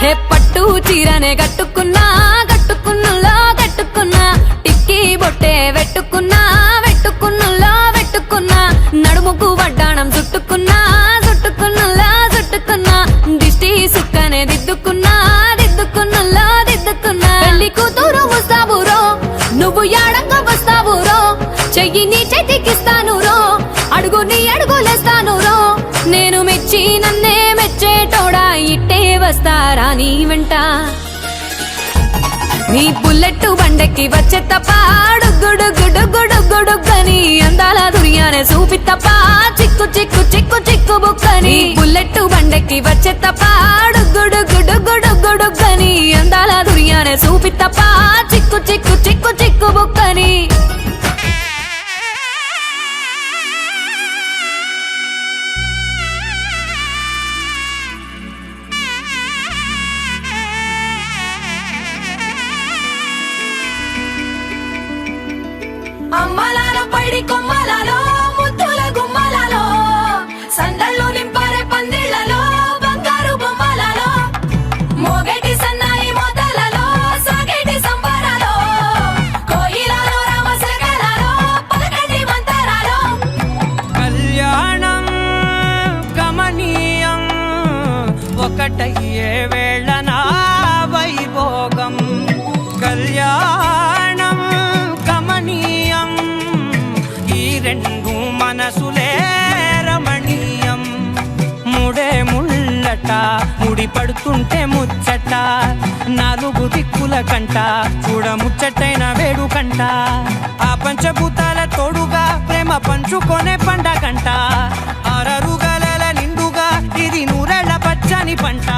ఏ పట్టు చీరనే కట్టుకున్నా కట్టుకున్నులో కట్టుకున్నా టిక్కీ బొట్టే వెట్టుకున్నా వెట్టుకున్నులో వెట్టుకున్నా నడుముకు వడ్డాణం చుట్టుకున్నా చుట్టుకున్నులో చుట్టుకున్నా దిష్టి సుక్కనే దిద్దుకున్నా దిద్దుకున్నులో దిద్దుకున్నా పెళ్లి కూతురు వస్తావురో నువ్వు యాడంగా వస్తావురో చెయ్యి నీ చేతికిస్తాను రో అడుగు నీ అడుగులేస్తాను రో నేను మెచ్చి నన్నే మెచ్చేటోడా ఇట్టే వస్తారా నీ వెంట నీ బుల్లెట్ బండెక్కి వచ్చే తప్ప గుడుగుడుగుడుగుడుగుడుగని అందాల దుర్యానే చూపి తప్ప చిక్కు చిక్కు చిక్కు చిక్కు బుక్కని బుల్లెట్ బండెక్కి వచ్చే తప్ప గుడుగుడుగుడుగుడుగని అందాల దుర్యానే చూపి తప్ప చిక్కు చిక్కు చిక్కు చిక్కు బుక్కని అమ్మలాల పైడి కొమ్మలలో ముద్దుల గుమ్మలలో సందళ్ళు నింపరే పందిళ్లలో బంగారు బొమ్మలలో మోగేటి సన్నాయి మోతలలో సాగేటి సంబరాలో కోయిలలో రామశకలలో పలకండి మంతరాలో కళ్యాణం గమనీయం ఒకటయ్యే వేళ నా వైభోగం కళ్యాణం గమనీయం ఈ రెండు మనసులే రమణీయం ముడే ముళ్ళట ముడి పడుతుంటే ముచ్చట నాలుగు దిక్కుల కంట చూడ ముచ్చటైన వేడుకంట ఆ పంచభూతాల తోడుగా ప్రేమ పంచుకొనే పండగంట ఆరరుగల నిండుగా ఇది నూరెళ్ళ పచ్చని పంట